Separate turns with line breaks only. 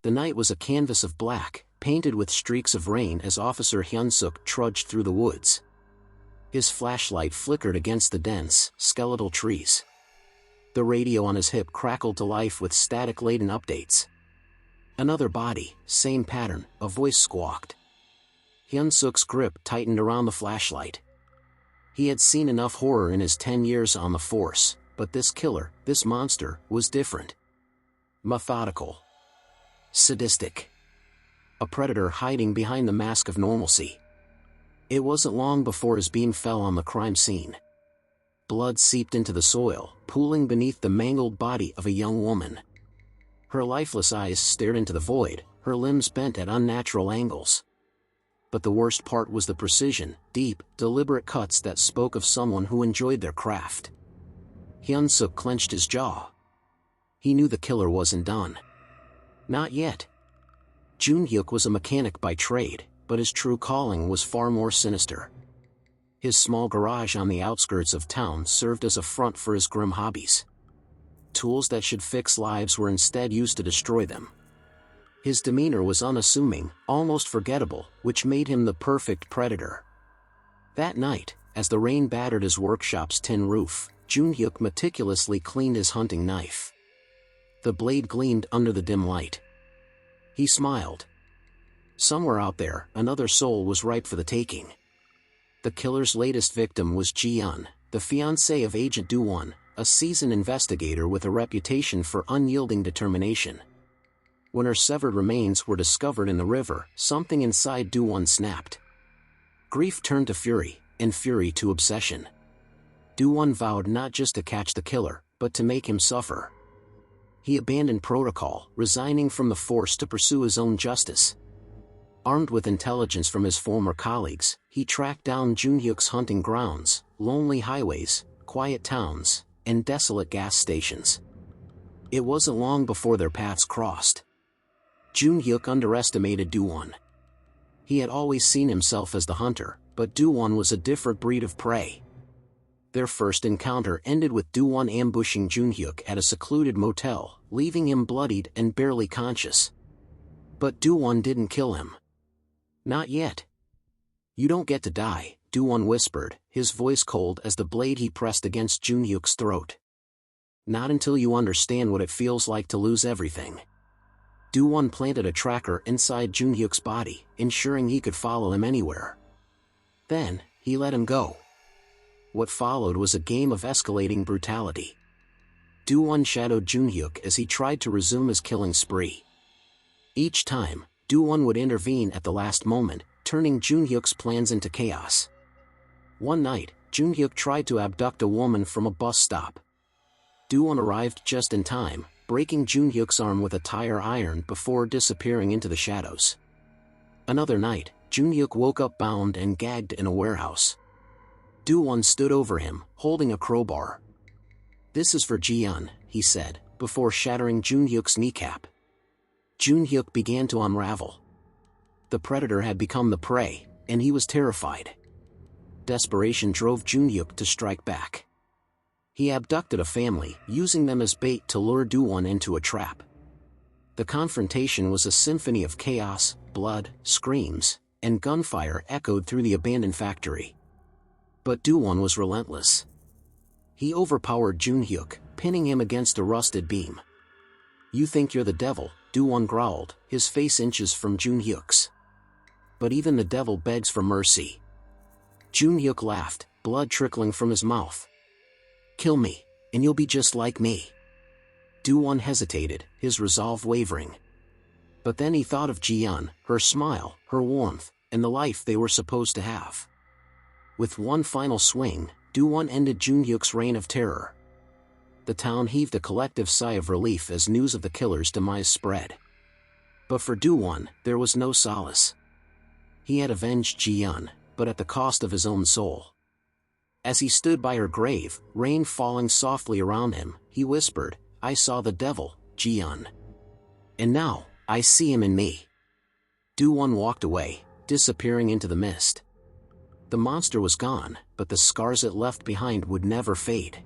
The night was a canvas of black, painted with streaks of rain as Officer Hyun-suk trudged through the woods. His flashlight flickered against the dense, skeletal trees. The radio on his hip crackled to life with static-laden updates. Another body, same pattern, a voice squawked. Hyun-suk's grip tightened around the flashlight. He had seen enough horror in his 10 years on the force, but this killer, this monster, was different. Methodical. Sadistic. A predator hiding behind the mask of normalcy. It wasn't long before his beam fell on the crime scene. Blood seeped into the soil, pooling beneath the mangled body of a young woman. Her lifeless eyes stared into the void, her limbs bent at unnatural angles. But the worst part was the precision, deep, deliberate cuts that spoke of someone who enjoyed their craft. Hyun-suk clenched his jaw. He knew the killer wasn't done. Not yet. Jun-hyuk was a mechanic by trade, but his true calling was far more sinister. His small garage on the outskirts of town served as a front for his grim hobbies. Tools that should fix lives were instead used to destroy them. His demeanor was unassuming, almost forgettable, which made him the perfect predator. That night, as the rain battered his workshop's tin roof, Jun-hyuk meticulously cleaned his hunting knife. The blade gleamed under the dim light. He smiled. Somewhere out there, another soul was ripe for the taking. The killer's latest victim was Ji-yeon, the fiancée of Agent Do-won, a seasoned investigator with a reputation for unyielding determination. When her severed remains were discovered in the river, something inside Do-won snapped. Grief turned to fury, and fury to obsession. Do-won vowed not just to catch the killer, but to make him suffer. He abandoned protocol, resigning from the force to pursue his own justice. Armed with intelligence from his former colleagues, he tracked down Jun-hyuk's hunting grounds, lonely highways, quiet towns, and desolate gas stations. It wasn't long before their paths crossed. Jun-hyuk underestimated Do-won. He had always seen himself as the hunter, but Do-won was a different breed of prey. Their first encounter ended with Do-won ambushing Jun-hyuk at a secluded motel, leaving him bloodied and barely conscious. But Do-won didn't kill him. Not yet. You don't get to die, Do-won whispered, his voice cold as the blade he pressed against Jun-hyuk's throat. Not until you understand what it feels like to lose everything. Do-won planted a tracker inside Jun-hyuk's body, ensuring he could follow him anywhere. Then, he let him go. What followed was a game of escalating brutality. Do-won shadowed Jun-hyuk as he tried to resume his killing spree. Each time, Do-won would intervene at the last moment, turning Jun-hyuk's plans into chaos. One night, Jun-hyuk tried to abduct a woman from a bus stop. Do-won arrived just in time, breaking Jun-hyuk's arm with a tire iron before disappearing into the shadows. Another night, Jun-hyuk woke up bound and gagged in a warehouse. Do-won stood over him, holding a crowbar. "This is for Ji-yeon," he said, before shattering Jun-hyuk's kneecap. Jun-hyuk began to unravel. The predator had become the prey, and he was terrified. Desperation drove Jun-hyuk to strike back. He abducted a family, using them as bait to lure Do-won into a trap. The confrontation was a symphony of chaos, blood, screams, and gunfire echoed through the abandoned factory. But Do-won was relentless. He overpowered Jun-hyuk, pinning him against a rusted beam. "You think you're the devil," Do-won growled, his face inches from Jun-hyuk's. "But even the devil begs for mercy." Jun-hyuk laughed, blood trickling from his mouth. "Kill me, and you'll be just like me." Do-won hesitated, his resolve wavering. But then he thought of Ji-yeon, her smile, her warmth, and the life they were supposed to have. With one final swing, Do-won ended Jun-hyuk's reign of terror. The town heaved a collective sigh of relief as news of the killer's demise spread. But for Do-won, there was no solace. He had avenged Ji-yeon, but at the cost of his own soul. As he stood by her grave, rain falling softly around him, he whispered, "I saw the devil, Ji-yeon. And now, I see him in me." Do-won walked away, disappearing into the mist. The monster was gone, but the scars it left behind would never fade.